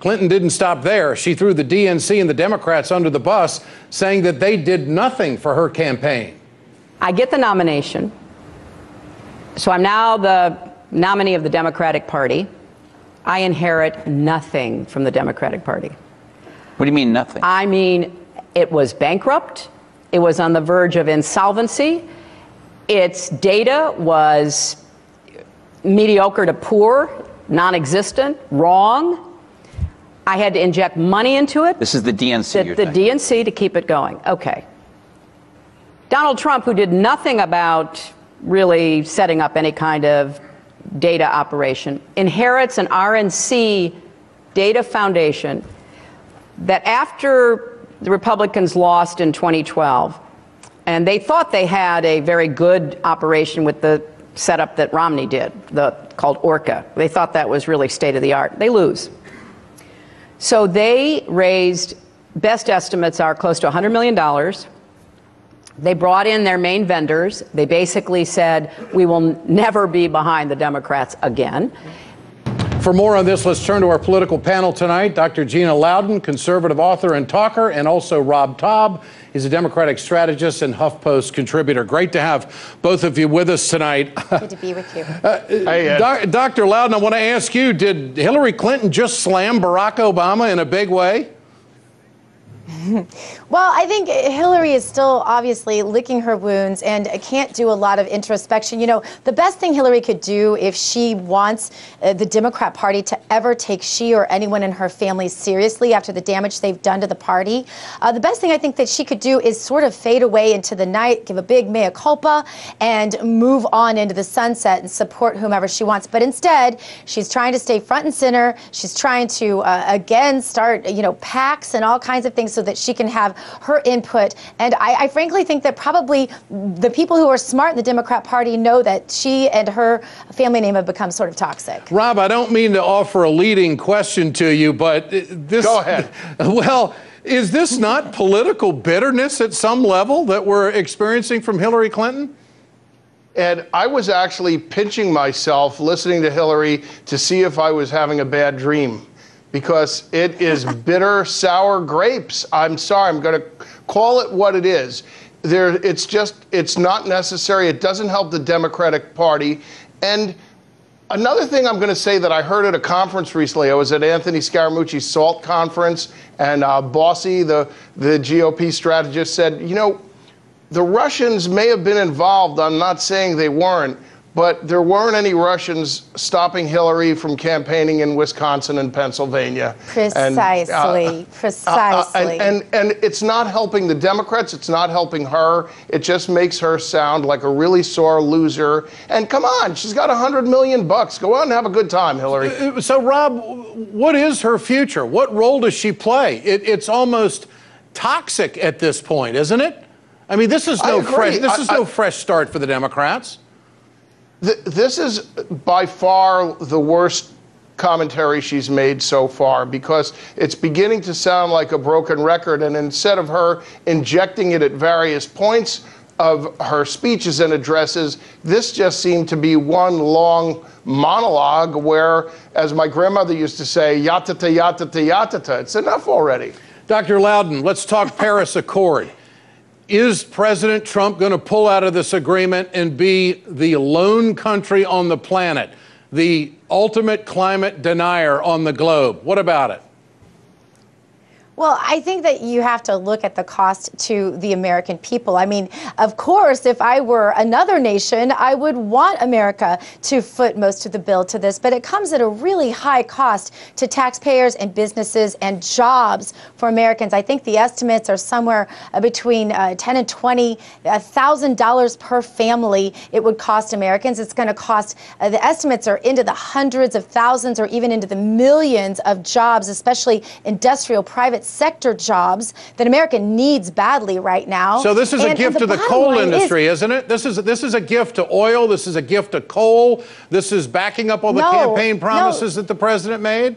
Clinton didn't stop there. She threw the DNC and the Democrats under the bus, saying that they did nothing for her campaign. I get the nomination. So I'm now the nominee of the Democratic Party. I inherit nothing from the Democratic Party. What do you mean nothing? I mean, it was bankrupt. It was on the verge of insolvency. Its data was mediocre to poor, non-existent, wrong. I had to inject money into it. This is the DNC. The DNC to keep it going. Okay. Donald Trump, who did nothing about really setting up any kind of data operation, inherits an RNC data foundation that after the Republicans lost in 2012, and they thought they had a very good operation with the setup that Romney did, called Orca. They thought that was really state of the art. They lose. So they raised, best estimates are close to $100 million. They brought in their main vendors. They basically said, we will never be behind the Democrats again. For more on this, let's turn to our political panel tonight. Dr. Gina Loudon, conservative author and talker, and also Rob Taub. He's a Democratic strategist and HuffPost contributor. Great to have both of you with us tonight. Good to be with you. Dr. Loudon, I want to ask you, did Hillary Clinton just slam Barack Obama in a big way? Well, I think Hillary is still obviously licking her wounds and can't do a lot of introspection. You know, the best thing Hillary could do if she wants the Democrat Party to ever take she or anyone in her family seriously after the damage they've done to the party, the best thing I think that she could do is sort of fade away into the night, give a big mea culpa, and move on into the sunset and support whomever she wants. But instead, she's trying to stay front and center. She's trying to, again, start, PACs and all kinds of things so that she can have her input. And I frankly think that probably the people who are smart in the Democrat Party know that she and her family name have become sort of toxic. Rob, I don't mean to offer a leading question to you, but this... Go ahead. Well, is this not political bitterness at some level that we're experiencing from Hillary Clinton? And I was actually pinching myself listening to Hillary to see if I was having a bad dream, because it is bitter, sour grapes. I'm sorry, I'm going to call it what it is. It's not necessary. It doesn't help the Democratic Party. And another thing I'm going to say that I heard at a conference recently, I was at Anthony Scaramucci's SALT conference, and Bossy, the GOP strategist, said, the Russians may have been involved. I'm not saying they weren't. But there weren't any Russians stopping Hillary from campaigning in Wisconsin and Pennsylvania. Precisely. Precisely. And it's not helping the Democrats. It's not helping her. It just makes her sound like a really sore loser. And come on, she's got $100 million. Go out and have a good time, Hillary. So, Rob, what is her future? What role does she play? It's almost toxic at this point, isn't it? I mean, this is no fresh start for the Democrats. This is by far the worst commentary she's made so far, because it's beginning to sound like a broken record. And instead of her injecting it at various points of her speeches and addresses, this just seemed to be one long monologue where, as my grandmother used to say, yatata, yatata, yatata. It's enough already. Dr. Loudon, let's talk Paris Accord. Is President Trump going to pull out of this agreement and be the lone country on the planet, the ultimate climate denier on the globe? What about it? Well, I think that you have to look at the cost to the American people. I mean, of course, if I were another nation, I would want America to foot most of the bill to this, but it comes at a really high cost to taxpayers and businesses and jobs for Americans. I think the estimates are somewhere between $10,000 and $20,000 per family it would cost Americans. It's going to cost, the estimates are into the hundreds of thousands or even into the millions of jobs, especially industrial private sector jobs that America needs badly right now. So this is a gift to the coal industry, isn't it? This is a gift to oil. This is a gift to coal. This is backing up all the campaign promises that the president made.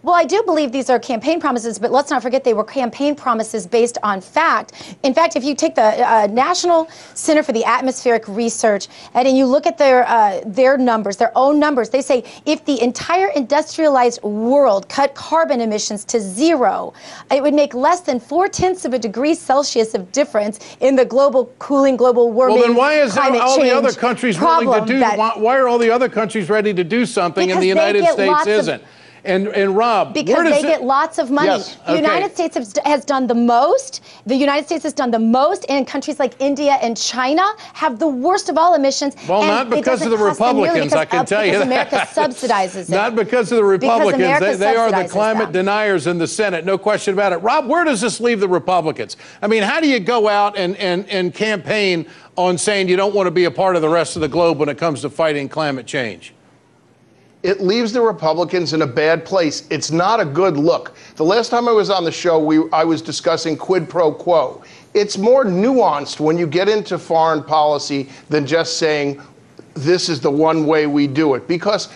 Well, I do believe these are campaign promises, but let's not forget they were campaign promises based on fact. In fact, if you take the National Center for the Atmospheric Research and you look at their numbers, their own numbers, they say if the entire industrialized world cut carbon emissions to zero, it would make less than 0.4 of a degree Celsius of difference in the global cooling, global warming, well, then why is all the other change countries willing to do? Why are all the other countries ready to do something and the United States isn't? And Rob, because where does they get lots of money. Yes. The United States has done the most. The United States has done the most, and countries like India and China have the worst of all emissions. Well, and not because of the Republicans, I can tell you that. America subsidizes it. Not because of the Republicans. They are the climate them. deniers in the Senate, no question about it. Rob, where does this leave the Republicans? I mean, how do you go out and campaign on saying you don't want to be a part of the rest of the globe when it comes to fighting climate change? It leaves the Republicans in a bad place. It's not a good look. The last time I was on the show, I was discussing quid pro quo. It's more nuanced when you get into foreign policy than just saying this is the one way we do it. Because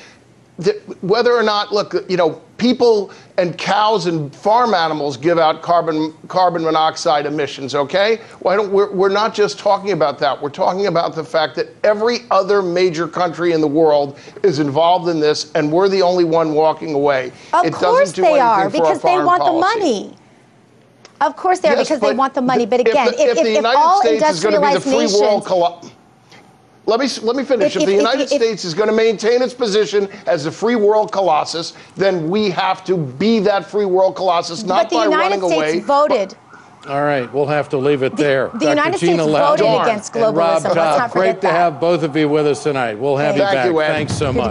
whether or not, look, people and cows and farm animals give out carbon monoxide emissions, okay? We're not just talking about that. We're talking about the fact that every other major country in the world is involved in this, and we're the only one walking away. Of course they are, because they want the money. Of course they are, because they want the money. But again, if the United all States is going to be the free nations, world let me finish. If the United States is going to maintain its position as a free world colossus, then we have to be that free world colossus, not by running away. But the United States voted. All right, we'll have to leave it there. The United States voted against globalism. Let's not forget that. Great to have both of you with us tonight. We'll have you back. Thank you, Ed. Thanks so much.